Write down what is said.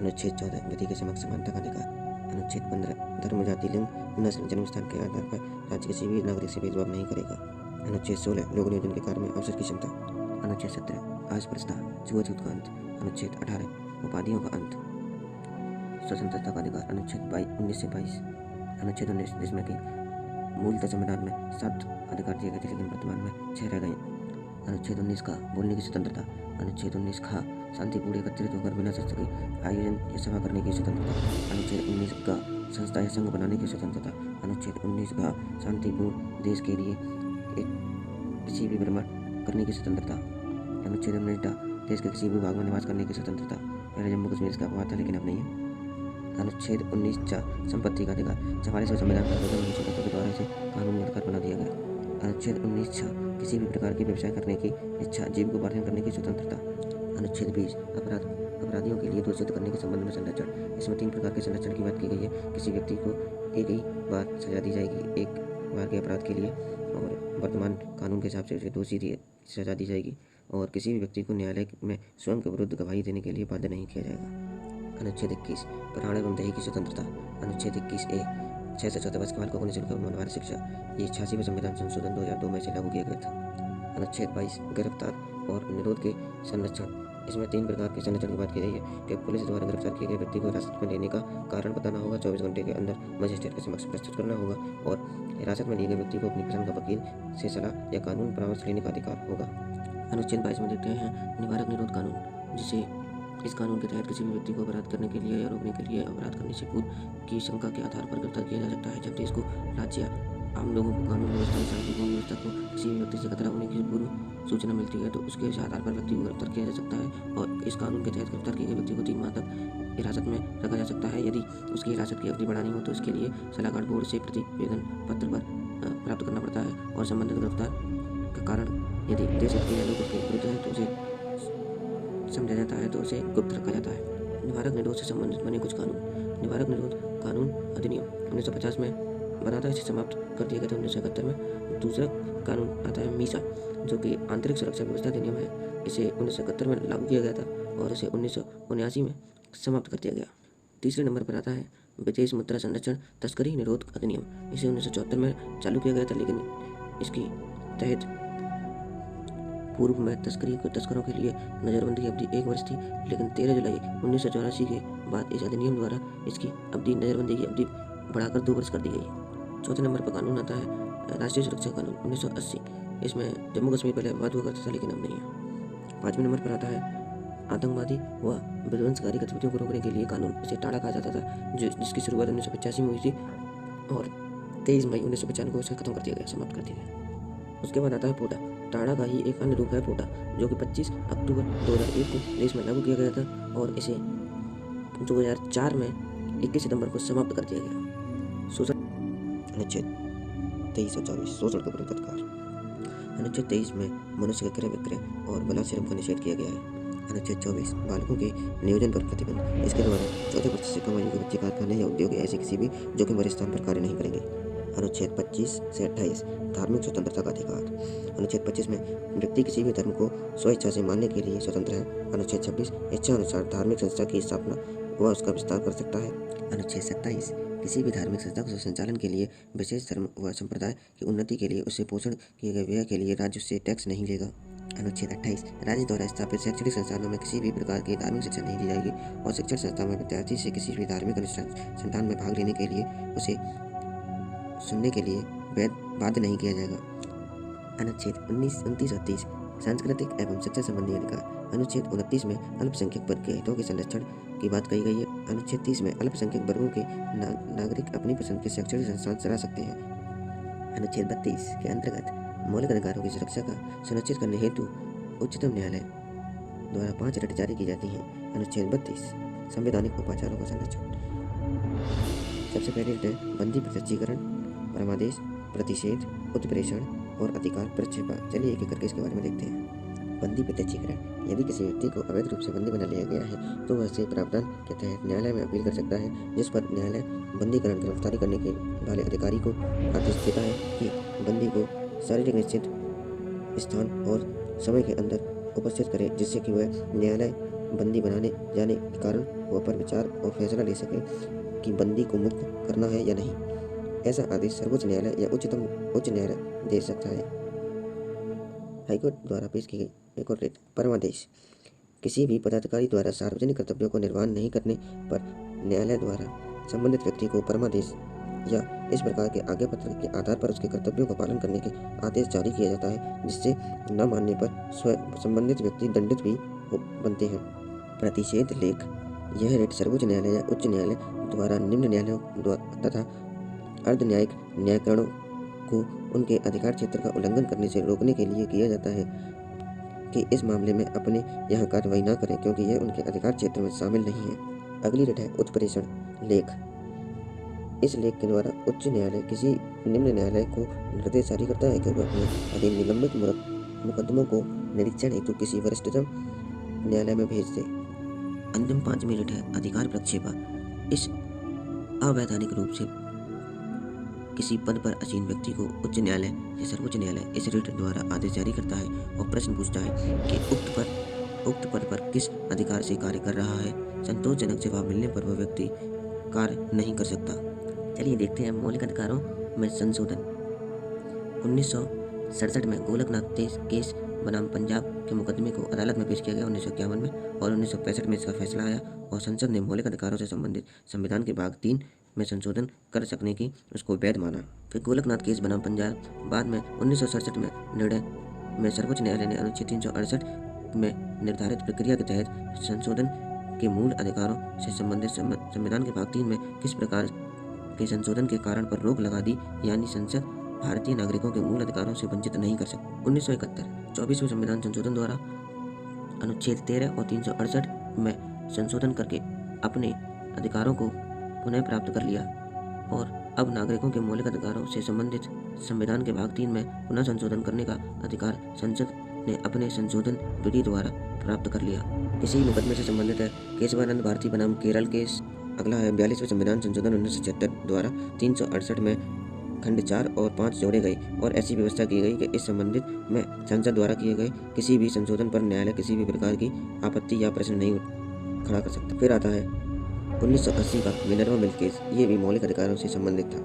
अनुच्छेद 14 व्यक्ति के समक्ष समानता का अधिकार। अनुच्छेद 15 धर्म, जाति, लिंग, नस्ल, जन्म स्थान के आधार पर राज्य किसी भी नागरिक से भेदभाव नहीं करेगा। अनुच्छेद 16 लोक नियोजन के कार्य में अवसर की क्षमता। अनुच्छेद 17 अस्पृश्यता, छुआछूत का अंत। अनुच्छेद 18 उपाधियों का अंत, स्वतंत्रता का अधिकार। अनुच्छेद 19 से 22 अनुच्छेद 19 जिसमें कि मूलतः संविधान में 7 अधिकार दिए गए थे लेकिन वर्तमान में 6 रह गए। अनुच्छेद 19 का बोलने की स्वतंत्रता। अनुच्छेद 19 का शांतिपूर्ण एकत्रित होकर बिना शस्त्र के आयोजन या सभा करने की स्वतंत्रता। अनुच्छेद 19 का संस्था या संघ बनाने की स्वतंत्रता। अनुच्छेद 19 का शांतिपूर्ण देश के लिए किसी भी भ्रमण करने की स्वतंत्रता। अनुच्छेद 19 देश के किसी भी भाग में निवास करने की स्वतंत्रता। पहले जम्मू कश्मीर इसका अपवाद था लेकिन अब नहीं है। अनुच्छेद 19 संपत्ति का अधिकार। 44वें संविधान का संशोधन 1971 के द्वारा इसे कानूनी अधिकार बना दिया गया। अनुच्छेद 19 किसी भी प्रकार की व्यवसाय करने की इच्छा, जीविकोपार्जन करने की स्वतंत्रता। अनुच्छेद 20 अपराधियों के लिए दोषित करने के संबंध में संरक्षण। इसमें 3 प्रकार के संरक्षण की बात की गई है। किसी व्यक्ति को एक ही बार सजा दी जाएगी एक बार के अपराध के लिए, और वर्तमान कानून के हिसाब से उसे दोषी सजा दी जाएगी, और किसी भी व्यक्ति को न्यायालय में स्वयं के विरुद्ध गवाही देने के लिए बाध्य नहीं किया जाएगा। अनुच्छेद 21 प्राण एवं देह की स्वतंत्रता। अनुच्छेद 21A 6 से 14 वर्ष के बालकों को निःशुल्क मानवाधिकार शिक्षा। ये 86वें संविधान संशोधन 2002 में से लागू किया गया था। अनुच्छेद 22 गिरफ्तार और निरोध के संरक्षण। इसमें 3 प्रकार के संरक्षण की बात की गई है कि पुलिस द्वारा गिरफ्तार किए गए व्यक्ति को हिरासत में लेने का कारण बताना होगा, 24 घंटे के अंदर मजिस्ट्रेट के समक्ष प्रस्तुत करना होगा, और हिरासत में लिए गए व्यक्ति को अपनी पसंद का वकील से सलाह या कानून परामर्श लेने का अधिकार होगा। अनुच्छेद 22 में देखते हैं निवारक निरोध कानून, जिसे इस कानून के तहत किसी भी व्यक्ति को अपराध करने के लिए या रोकने के लिए अपराध करने से पूर्व की शंका के आधार पर गिरफ्तार किया जा सकता है। जब देश को, राज्य या आम लोगों को कानून व्यवस्था की शांतिपूर्ण व्यवस्था को किसी भी व्यक्ति से खतरा होने की पूर्व सूचना मिलती है तो उसके आधार पर व्यक्ति को गिरफ्तार किया जा सकता है, और इस कानून के तहत गिरफ्तार किए गए व्यक्ति को 3 माह तक हिरासत में रखा जा सकता है। यदि उसकी हिरासत की अवधि बढ़ानी हो तो इसके लिए सलाहकार बोर्ड से प्रतिवेदन पत्र पर प्राप्त करना पड़ता है, और संबंधित गिरफ्तार का कारण यदि देश हित के या लोक हित के विरुद्ध है तो उसे समझा जाता है तो उसे गुप्त रखा जाता है। निवारक निरोध से संबंधित बने कुछ कानून। निवारक निरोध कानून अधिनियम 1950 में बना था, इसे समाप्त कर दिया गया था 1971 में। दूसरा कानून आता है मीसा, जो कि आंतरिक सुरक्षा व्यवस्था अधिनियम है। इसे 1971 में लागू किया गया था और इसे 1979 में समाप्त कर दिया गया। तीसरे नंबर पर आता है विदेश मुद्रा संरक्षण तस्करी निरोध अधिनियम। इसे 1974 में चालू किया गया था, लेकिन इसकी तहत पूर्व में तस्करों के लिए नज़रबंदी की अवधि 1 वर्ष थी, लेकिन 13 जुलाई 1984 के बाद इस अधिनियम द्वारा इसकी अवधि, नज़रबंदी की अवधि बढ़ाकर 2 वर्ष कर दी गई। चौथे नंबर पर कानून आता है राष्ट्रीय सुरक्षा कानून 1980। इसमें जम्मू कश्मीर पहले अपवाद हुआ करता था लेकिन अब नहीं है। 5वें नंबर पर आता है आतंकवादी व विध्वंसकारी गतिविधियों को रोकने के लिए कानून। इसे टाड़ा कहा जाता था, जिसकी शुरुआत 1985 में हुई थी और 23 मई 1995 को इसे खत्म कर दिया गया, समाप्त कर दिया गया। उसके बाद आता है पोटा। टाड़ा का ही एक अन्य रूप है पोटा, जो कि 25 अक्टूबर 2001 को देश में लागू किया गया था, और इसे 2004 में 21 सितंबर को समाप्त कर दिया गया। शोषण अनुच्छेद 23 और 24 शोषण के विरुद्ध अधिकार। अनुच्छेद 23 में मनुष्य के क्रय विक्रय और बलात्श्रम का निषेध किया गया है। अनुच्छेद 24 बालकों के नियोजन पर प्रतिबंध। इसके द्वारा 14 वर्ष से कम आयु के बच्चे कारखाने या उद्योग ऐसे किसी भी जोखिम भरे स्थान पर कार्य नहीं करेंगे। अनुच्छेद 25 से 28 धार्मिक स्वतंत्रता का अधिकार। अनुच्छेद 25 में व्यक्ति किसी भी धर्म को स्वेच्छा से मानने के लिए स्वतंत्र है। अनुच्छेद 26 इच्छा अनुसार धार्मिक संस्था की स्थापना व उसका विस्तार कर सकता है। अनुच्छेद 27 किसी भी धार्मिक संस्था के संचालन के लिए विशेष धर्म व संप्रदाय की उन्नति के लिए उससे पोषण किए गए व्यय के लिए राज्य से टैक्स नहीं लेगा। अनुच्छेद 28 राज्य द्वारा स्थापित शैक्षणिक संस्थानों में किसी भी प्रकार की धार्मिक शिक्षा नहीं दी जाएगी, और शिक्षण संस्था में विद्यार्थी से किसी भी धार्मिक अनुष्ठान में भाग लेने के लिए उसे सुनने के लिए बाध्य नहीं किया जाएगा। अनुच्छेद 29 और 30 सांस्कृतिक एवं शिक्षा संबंधी अधिकार। अनुच्छेद 29 में अल्पसंख्यक वर्ग के हितों के संरक्षण की बात कही गई है। अनुच्छेद 30 में अल्पसंख्यक वर्गों के नागरिक अपनी पसंद के शैक्षणिक संस्थान चला सकते हैं। अनुच्छेद 32 के अंतर्गत मौलिक अधिकारों की सुरक्षा का सुनिश्चित करने हेतु उच्चतम न्यायालय द्वारा 5 रिट जारी की जाती हैं। अनुच्छेद 32 संवैधानिक उपाचारों का संरक्षण। सबसे पहले रिट है बंदी, प्रत्यक्षीकरण, परमादेश, प्रतिषेध, उत्प्रेषण और अधिकार प्रक्षेपा। चलिए एक एक करके इसके बारे में देखते हैं। बंदी प्रत्यक्षीकरण। यदि किसी व्यक्ति को अवैध रूप से बंदी बना लिया गया है तो वह ऐसे प्रावधान के तहत न्यायालय में अपील कर सकता है, जिस पर न्यायालय बंदीकरण गिरफ्तारी करने के वाले अधिकारी को आदेश देता है कि बंदी को शारीरिक निश्चित स्थान और समय के अंदर उपस्थित करे, जिससे कि वह न्यायालय बंदी बनाने जाने के कारण वह पर विचार और फैसला ले सके कि बंदी को मुक्त करना है या नहीं। ऐसा आदेश सर्वोच्च न्यायालय या उच्च न्यायालय दे सकता है। हाईकोर्ट द्वारा पेश की गई एक और रिट परमादेश। किसी भी पदाधिकारी द्वारा सार्वजनिक कर्तव्यों को निर्वहन नहीं करने पर न्यायालय द्वारा संबंधित व्यक्ति को परमादेश या इस प्रकार के आज्ञा पत्र के आधार पर उसके कर्तव्यों का पालन करने के आदेश जारी किया जाता है, जिससे न मानने पर संबंधित व्यक्ति दंडित भी बनते हैं। प्रतिषेध लेख। यह रिट सर्वोच्च न्यायालय या उच्च न्यायालय द्वारा निम्न न्यायालयों तथा अर्ध न्यायिक न्यायाधिकरणों को उनके अधिकार क्षेत्र का उल्लंघन करने से रोकने के लिए किया जाता है कि इस मामले में अपने यहाँ कार्रवाई न करें, क्योंकि यह उनके अधिकार क्षेत्र में शामिल नहीं है। अगली रिट है उत्प्रेषण लेख। इस लेख के द्वारा उच्च न्यायालय किसी निम्न न्यायालय को निर्देश जारी करता है कि वह अपने अधीन निलंबित मुकदमों को निरीक्षण हेतु किसी वरिष्ठतम न्यायालय में भेज दे। अंतिम 5वीं रिट है अधिकार प्रक्षेपा। इस अवैधानिक रूप से किसी पद पर आसीन व्यक्ति को उच्च न्यायालय या सर्वोच्च न्यायालय इस रिट द्वारा आदेश जारी करता है और प्रश्न पूछता है कि उक्त पद पर किस अधिकार से कार्य कर रहा है। संतोषजनक जवाब मिलने पर वह व्यक्ति कार्य नहीं कर सकता। चलिए देखते हैं मौलिक अधिकारों में संशोधन। 1967 में गोलकनाथ केस बनाम पंजाब के मुकदमे को अदालत में पेश किया गया 1951 में, और 1965 में इसका फैसला आया और संसद ने मौलिक अधिकारों से संबंधित संविधान के भाग 3 में संशोधन कर सकने की उसको वैध माना। फिर गोलकनाथ केस बनाम पंजाब। बाद में 1967 में निर्णय में सर्वोच्च न्यायालय ने अनुच्छेद 368 में निर्धारित प्रक्रिया के तहत संशोधन के मूल अधिकारों से संबंधित संविधान के भाग 3 में किस प्रकार के संशोधन के कारण पर रोक लगा दी, यानी संसद भारतीय नागरिकों के मूल अधिकारों से वंचित नहीं कर सकती। 1971 24वें संविधान संशोधन द्वारा अनुच्छेद 13 और 368 में संशोधन करके अपने अधिकारों को पुनः प्राप्त कर लिया और अब नागरिकों के मौलिक अधिकारों से संबंधित संविधान के भाग 3 में पुनः संशोधन करने का अधिकार संसद ने अपने संशोधन विधि द्वारा प्राप्त कर लिया। इसी मुकदमे से संबंधित है केशवानंद भारती बनाम केरल केस। अगला है 42वें संविधान संशोधन 1976 द्वारा 368 में खंड 4 और 5 जोड़े गए और ऐसी व्यवस्था की गई कि इस संबंधित में संसद द्वारा किए गए किसी भी संशोधन पर न्यायालय किसी भी प्रकार की आपत्ति या प्रश्न नहीं खड़ा कर सकता। फिर आता है 1980 का मिनर्वा मिल्स केस। ये भी मौलिक अधिकारों से संबंधित था।